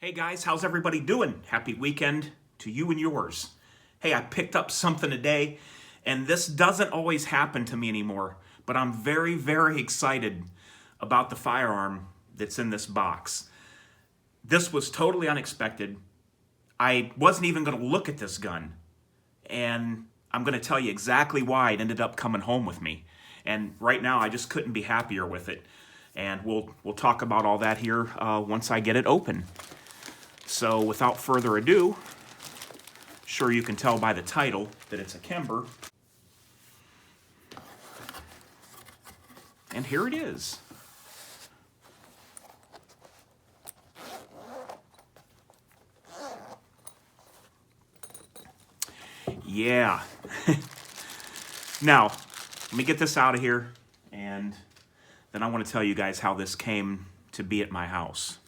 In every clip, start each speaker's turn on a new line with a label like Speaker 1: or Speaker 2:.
Speaker 1: Hey guys, how's everybody doing? Happy weekend to you and yours. Hey, I picked up something today, and this doesn't always happen to me anymore, but I'm very, very excited about the firearm that's in this box. This was totally unexpected. I wasn't even going to look at this gun, and I'm going to tell you exactly why it ended up coming home with me. And right now, I just couldn't be happier with it. And we'll talk about all that here once I get it open. So without further ado, sure you can tell by the title that it's a Kimber. And here it is. Yeah. Now, let me get this out of here, and then I want to tell you guys how this came to be at my house.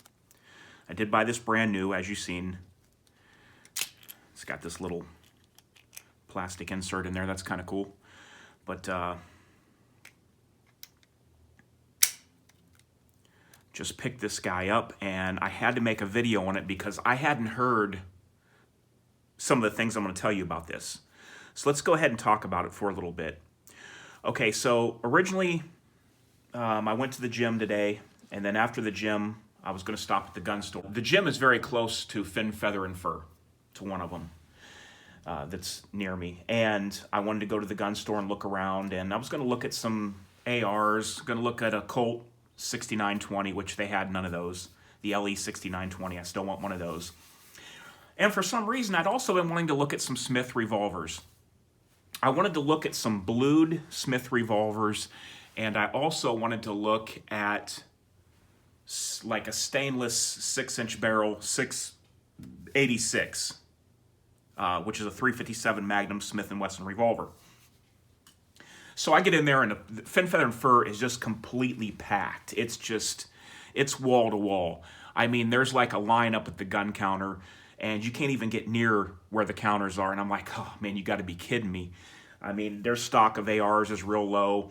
Speaker 1: I did buy this brand new, as you've seen. It's got this little plastic insert in there. That's kind of cool. But just picked this guy up, and I had to make a video on it because I hadn't heard some of the things I'm going to tell you about this. So let's go ahead and talk about it for a little bit. Okay, so originally I went to the gym today, and then after the gym, I was going to stop at the gun store. The gym is very close to Fin, Feather, and Fur, to one of them that's near me. And I wanted to go to the gun store and look around, and I was going to look at some ARs, going to look at a Colt 6920, which they had none of those. The LE 6920, I still want one of those. And for some reason, I'd also been wanting to look at some Smith revolvers. I wanted to look at some blued Smith revolvers, and I also wanted to look at like a stainless 6-inch barrel 686, which is a 357 Magnum Smith & Wesson revolver. So I get in there, and the Fin, Feather, and Fur is just completely packed. It's wall to wall. I mean, there's like a line up at the gun counter, and you can't even get near where the counters are. And I'm like, oh man, you got to be kidding me. I mean, their stock of ARs is real low.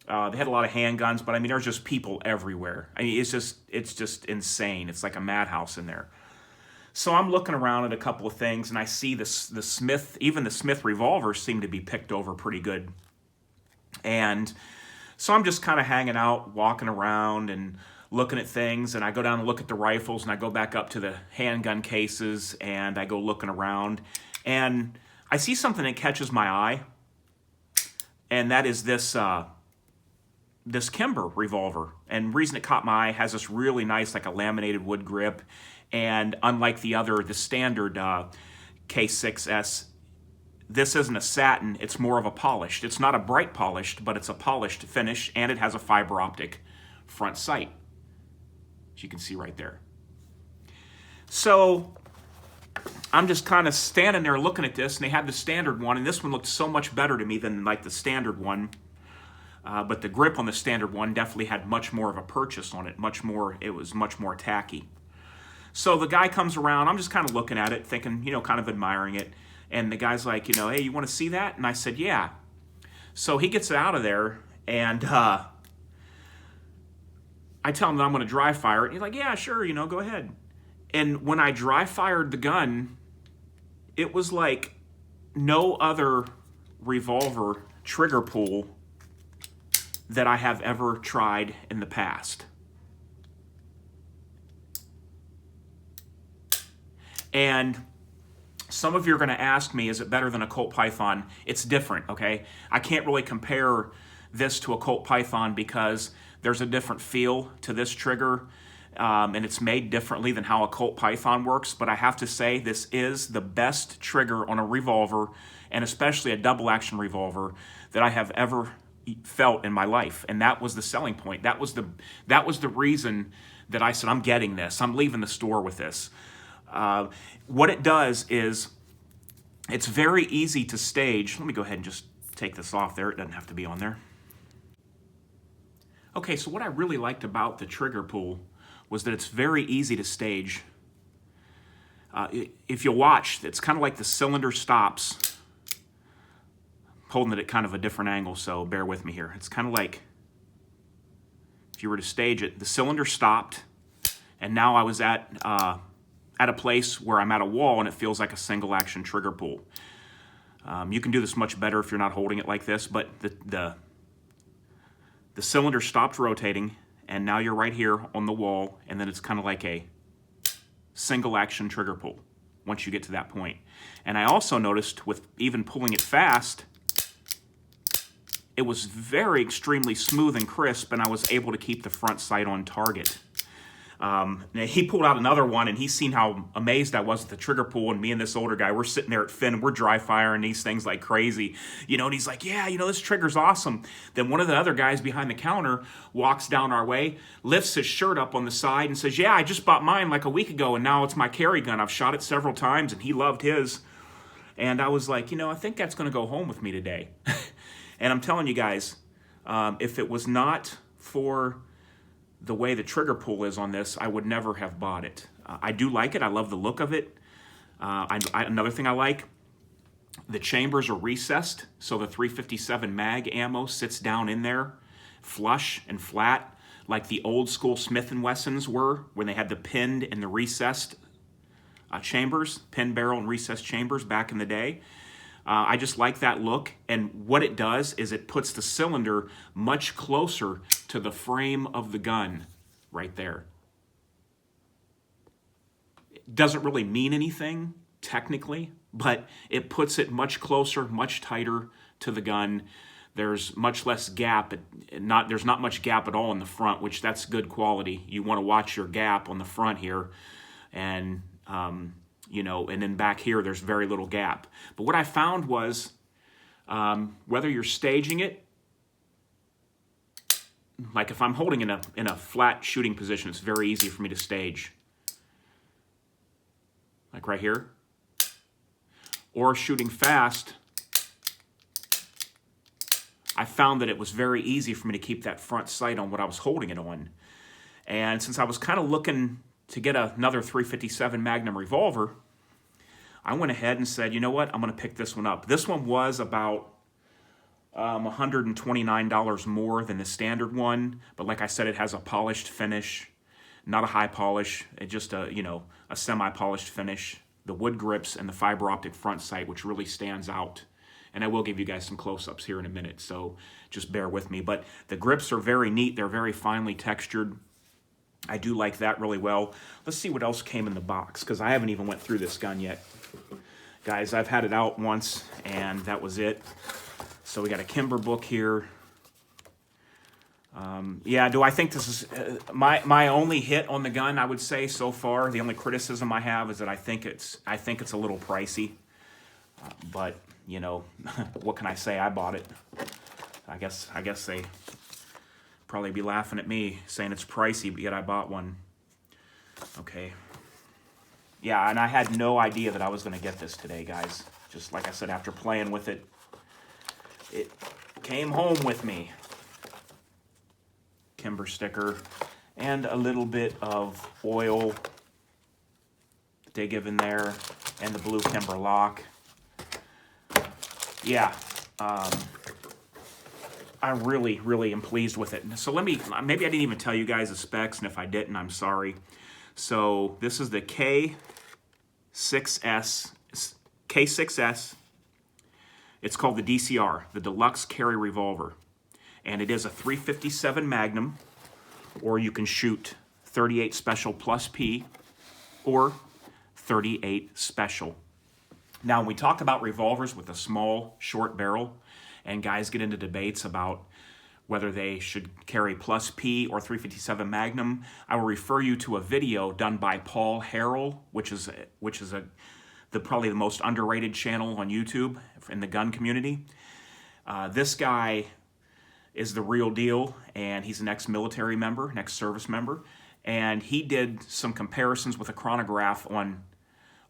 Speaker 1: They had a lot of handguns, but I mean, there's just people everywhere. I mean, it's just insane. It's like a madhouse in there. So I'm looking around at a couple of things, and I see the Smith, even the Smith revolvers seem to be picked over pretty good. And so I'm just kind of hanging out, walking around and looking at things, and I go down and look at the rifles, and I go back up to the handgun cases, and I go looking around, and I see something that catches my eye, and that is this Kimber revolver. And the reason it caught my eye, has this really nice, like a laminated wood grip, and unlike the standard K6S, this isn't a satin, it's more of a polished. It's not a bright polished, but it's a polished finish, and it has a fiber optic front sight, as you can see right there. So I'm just kind of standing there looking at this, and they had the standard one, and this one looked so much better to me than like the standard one. But the grip on the standard one definitely had much more of a purchase on it, it was much more tacky. So the guy comes around, I'm just kind of looking at it, thinking, kind of admiring it. And the guy's like, hey, you want to see that? And I said, yeah. So he gets it out of there, and I tell him that I'm going to dry fire it. And he's like, yeah, sure, go ahead. And when I dry fired the gun, it was like no other revolver trigger pull that I have ever tried in the past. And some of you are going to ask me, is it better than a Colt Python? It's different, okay? I can't really compare this to a Colt Python because there's a different feel to this trigger, and it's made differently than how a Colt Python works. But I have to say, this is the best trigger on a revolver, and especially a double-action revolver, that I have ever felt in my life. And that was the selling point. That was the reason that I said, I'm getting this. I'm leaving the store with this. What it does is, it's very easy to stage. Let me go ahead and just take this off there. It doesn't have to be on there. Okay, so what I really liked about the trigger pull was that it's very easy to stage. If you watch, it's kind of like the cylinder stops. I'm holding it at kind of a different angle, so bear with me here. It's kind of like, if you were to stage it, the cylinder stopped, and now I was at at a place where I'm at a wall and it feels like a single action trigger pull. You can do this much better if you're not holding it like this, but the cylinder stopped rotating, and now you're right here on the wall, and then it's kind of like a single action trigger pull once you get to that point. And I also noticed with even pulling it fast, it was very extremely smooth and crisp, and I was able to keep the front sight on target. Now he pulled out another one, and he's seen how amazed I was at the trigger pull, and me and this older guy, we're sitting there at Finn, and we're dry firing these things like crazy, you know, and he's like, yeah, you know, this trigger's awesome. Then one of the other guys behind the counter walks down our way, lifts his shirt up on the side and says, yeah, I just bought mine like a week ago, and now it's my carry gun. I've shot it several times, and he loved his. And I was like, you know, I think that's going to go home with me today. And I'm telling you guys, if it was not for the way the trigger pull is on this, I would never have bought it. I do like it. I love the look of it. Another thing I like, the chambers are recessed, so the 357 mag ammo sits down in there, flush and flat, like the old school Smith & Wessons were, when they had the pinned and the recessed chambers, pin barrel and recessed chambers back in the day. I just like that look, and what it does is it puts the cylinder much closer to the frame of the gun right there. It doesn't really mean anything technically, but it puts it much closer, much tighter to the gun. There's much less gap. There's not much gap at all in the front, which that's good quality. You want to watch your gap on the front here, and you know, and then back here, there's very little gap. But what I found was, whether you're staging it, like if I'm holding in a flat shooting position, it's very easy for me to stage. Like right here. Or shooting fast, I found that it was very easy for me to keep that front sight on what I was holding it on. And since I was kind of looking to get another 357 Magnum revolver, I went ahead and said, you know what, I'm going to pick this one up. This one was about $129 more than the standard one, but like I said, it has a polished finish, not a high polish, just a, you know, a semi-polished finish, the wood grips and the fiber optic front sight, which really stands out. And I will give you guys some close-ups here in a minute, so just bear with me. But the grips are very neat. They're very finely textured. I do like that really well. Let's see what else came in the box, because I haven't even went through this gun yet. Guys, I've had it out once, and that was it. So we got a Kimber book here. Yeah, do I think this is my only hit on the gun? I would say so far. The only criticism I have is that I think it's a little pricey. But you know, what can I say? I bought it. I guess they probably be laughing at me saying it's pricey, but yet I bought one. Okay. Yeah, and I had no idea that I was going to get this today, guys. Just like I said, after playing with it, it came home with me. Kimber sticker and a little bit of oil that they give in there, and the blue Kimber lock. Yeah, I really, really am pleased with it. So maybe I didn't even tell you guys the specs, and if I didn't, I'm sorry. So this is the K6S. It's called the DCR, the Deluxe Carry Revolver. And it is a 357 Magnum, or you can shoot 38 Special plus P, or 38 Special. Now, when we talk about revolvers with a small, short barrel, and guys get into debates about whether they should carry plus P or 357 Magnum, I will refer you to a video done by Paul Harrell, which is probably the most underrated channel on YouTube in the gun community. This guy is the real deal, and he's an ex-military member, an ex-service member, and he did some comparisons with a chronograph on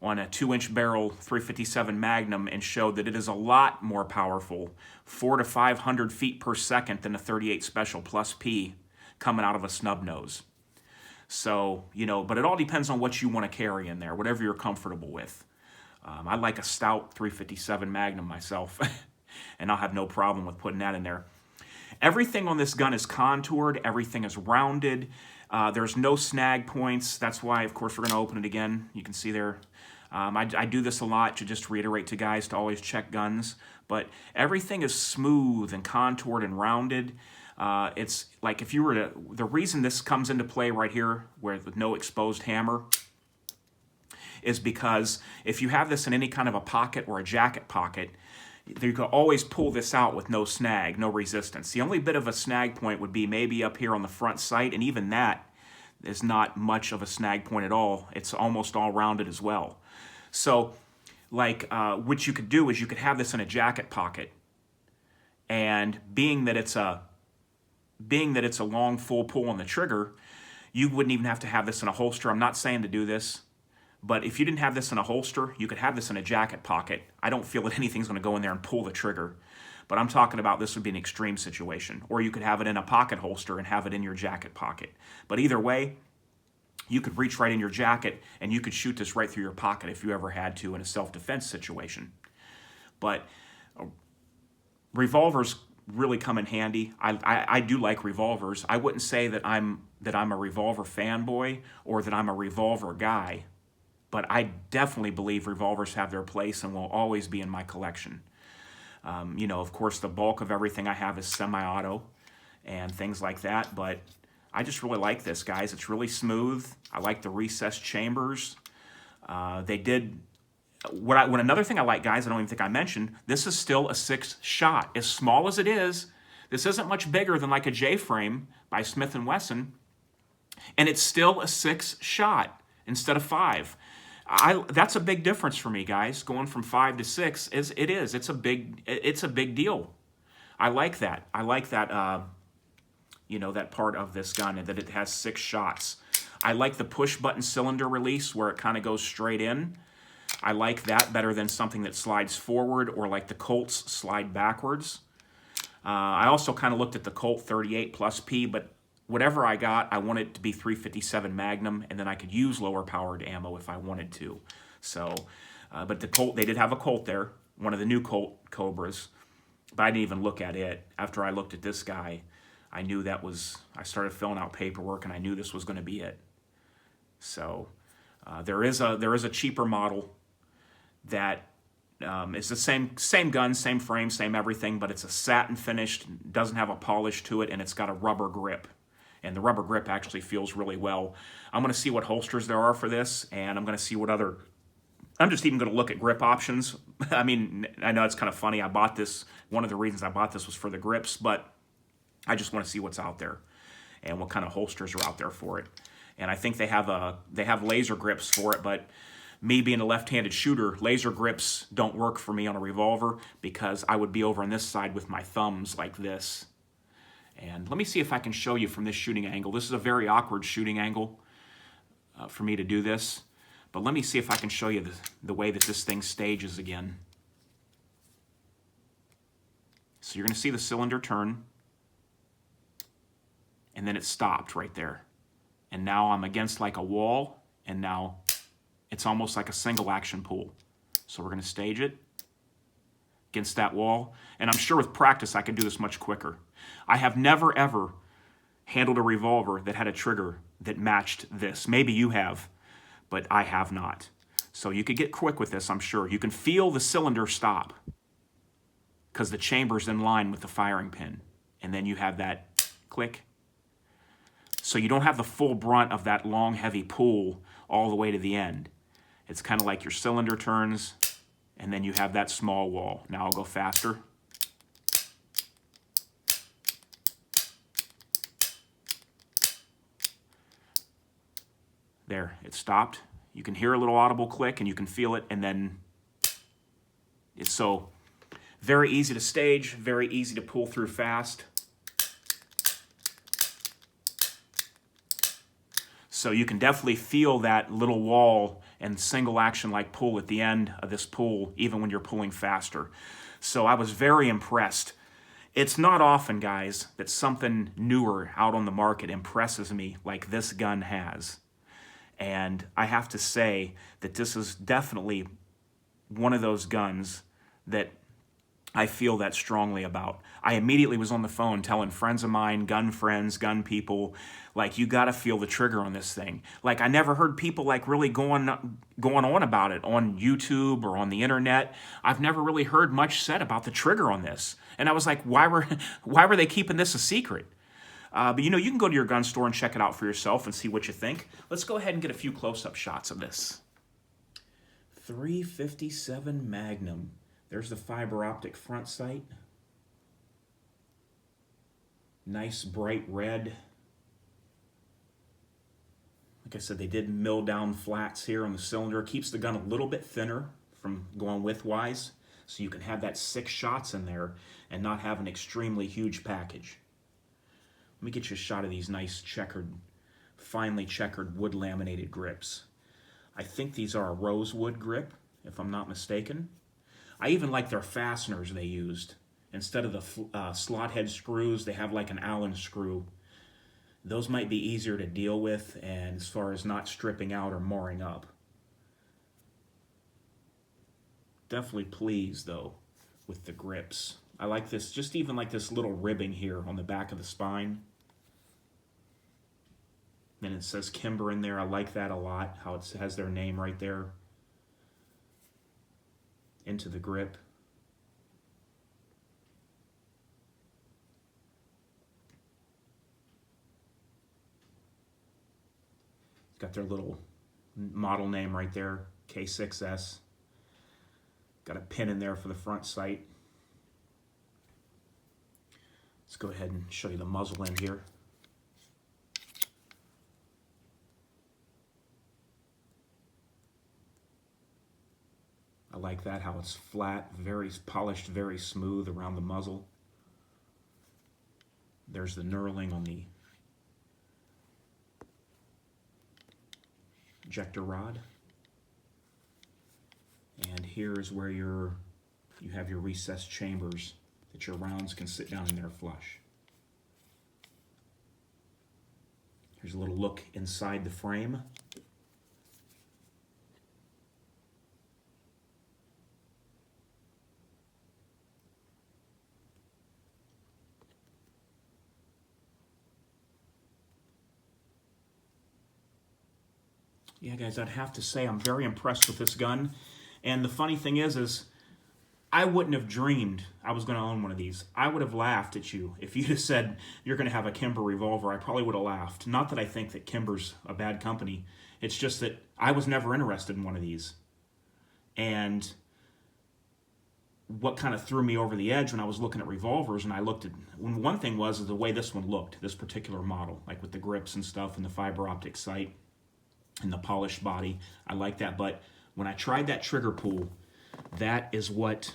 Speaker 1: a 2-inch barrel 357 Magnum and showed that it is a lot more powerful, 400 to 500 feet per second, than a 38 Special plus P coming out of a snub nose. So, you know, but it all depends on what you want to carry in there, whatever you're comfortable with. I like a stout 357 Magnum myself, and I'll have no problem with putting that in there. Everything on this gun is contoured, everything is rounded. There's no snag points. That's why, of course, we're going to open it again. You can see there. I do this a lot to just reiterate to guys to always check guns. But everything is smooth and contoured and rounded. It's like if you were to... The reason this comes into play right here, with no exposed hammer, is because if you have this in any kind of a pocket or a jacket pocket, you can always pull this out with no snag, no resistance. The only bit of a snag point would be maybe up here on the front sight, and even that is not much of a snag point at all. It's almost all rounded as well. So, like, what you could do is you could have this in a jacket pocket, and being that it's a long full pull on the trigger, you wouldn't even have to have this in a holster. I'm not saying to do this, but if you didn't have this in a holster, you could have this in a jacket pocket. I don't feel that anything's going to go in there and pull the trigger, but I'm talking about this would be an extreme situation. Or you could have it in a pocket holster and have it in your jacket pocket. But either way, you could reach right in your jacket and you could shoot this right through your pocket if you ever had to in a self-defense situation. But revolvers really come in handy. I do like revolvers. I wouldn't say that I'm a revolver fanboy or that I'm a revolver guy, but I definitely believe revolvers have their place and will always be in my collection. You know, of course, the bulk of everything I have is semi-auto and things like that, but I just really like this, guys. It's really smooth. I like the recessed chambers. They did... Another thing I like, guys, I don't even think I mentioned, this is still a 6-shot. As small as it is, this isn't much bigger than like a J-frame by Smith & Wesson, and it's still a 6-shot instead of 5. That's a big difference for me, guys. Going from 5 to 6 it's a big deal. I like that. I like that. You know, that part of this gun, and that it has 6 shots. I like the push button cylinder release where it kind of goes straight in. I like that better than something that slides forward, or like the Colts slide backwards. I also kind of looked at the Colt 38 plus P, but whatever I got, I want it to be 357 Magnum, and then I could use lower powered ammo if I wanted to. So, but the Colt, they did have a Colt there, one of the new Colt Cobras, but I didn't even look at it. After I looked at this guy, I knew that was, I started filling out paperwork, and I knew this was going to be it. So, there is a cheaper model that is the same gun, same frame, same everything, but it's a satin finished, doesn't have a polish to it, and it's got a rubber grip. And the rubber grip actually feels really well. I'm going to see what holsters there are for this, and I'm going to see what other... I'm just even going to look at grip options. I mean, I know it's kind of funny. I bought this, one of the reasons I bought this was for the grips, but I just want to see what's out there and what kind of holsters are out there for it. And I think they have laser grips for it, but me being a left-handed shooter, laser grips don't work for me on a revolver because I would be over on this side with my thumbs like this. And let me see if I can show you from this shooting angle. This is a very awkward shooting angle for me to do this, but let me see if I can show you the way that this thing stages again. So you're going to see the cylinder turn, and then it stopped right there. And now I'm against like a wall, and now it's almost like a single action pull. So we're going to stage it against that wall. And I'm sure with practice I can do this much quicker. I have never ever handled a revolver that had a trigger that matched this. Maybe you have, but I have not. So you could get quick with this, I'm sure. You can feel the cylinder stop because the chamber's in line with the firing pin. And then you have that click. So you don't have the full brunt of that long, heavy pull all the way to the end. It's kind of like your cylinder turns, and then you have that small wall. Now I'll go faster. There, it stopped. You can hear a little audible click, and you can feel it, and then it's so very easy to stage, very easy to pull through fast. So you can definitely feel that little wall and single action like pull at the end of this pull, even when you're pulling faster. So I was very impressed. It's not often, guys, that something newer out on the market impresses me like this gun has. And I have to say that this is definitely one of those guns that I feel that strongly about. I immediately was on the phone telling friends of mine, gun friends, gun people, like, you got to feel the trigger on this thing. Like, I never heard people like really going on about it on YouTube or on the internet. I've never really heard much said about the trigger on this. And I was like, why were they keeping this a secret? But you know, you can go to your gun store and check it out for yourself and see what you think. Let's go ahead and get a few close-up shots of this. 357 Magnum. There's the fiber optic front sight. Nice bright red. Like I said, they did mill down flats here on the cylinder. Keeps the gun a little bit thinner from going widthwise, so you can have that 6 shots in there and not have an extremely huge package. Let me get you a shot of these nice checkered, finely checkered wood laminated grips. I think these are a rosewood grip, if I'm not mistaken. I even like their fasteners they used. Instead of the slot head screws, they have like an Allen screw. Those might be easier to deal with, and as far as not stripping out or marring up. Definitely pleased, though, with the grips. I like this, just even like this little ribbing here on the back of the spine. And it says Kimber in there. I like that a lot, how it has their name right there into the grip. Got their little model name right there, K6S. Got a pin in there for the front sight. Let's go ahead and show you the muzzle end here. I like that, how it's flat, very polished, very smooth around the muzzle. There's the knurling on the ejector rod. And here's where you have your recessed chambers that your rounds can sit down in there flush. Here's a little look inside the frame. Yeah, guys, I'd have to say I'm very impressed with this gun. And the funny thing is I wouldn't have dreamed I was going to own one of these. I would have laughed at you. If you'd have said you're going to have a Kimber Revolver, I probably would have laughed. Not that I think that Kimber's a bad company. It's just that I was never interested in one of these. And what kind of threw me over the edge when I was looking at revolvers, and I looked at, one thing was the way this one looked, this particular model, like with the grips and stuff and the fiber optic sight and the polished body. I like that, but when I tried that trigger pull, that is what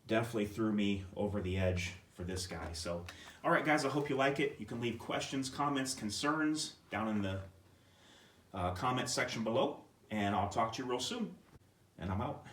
Speaker 1: definitely threw me over the edge for this guy. So, all right, guys, I hope you like it. You can leave questions, comments, concerns down in the comment section below, and I'll talk to you real soon. And I'm out.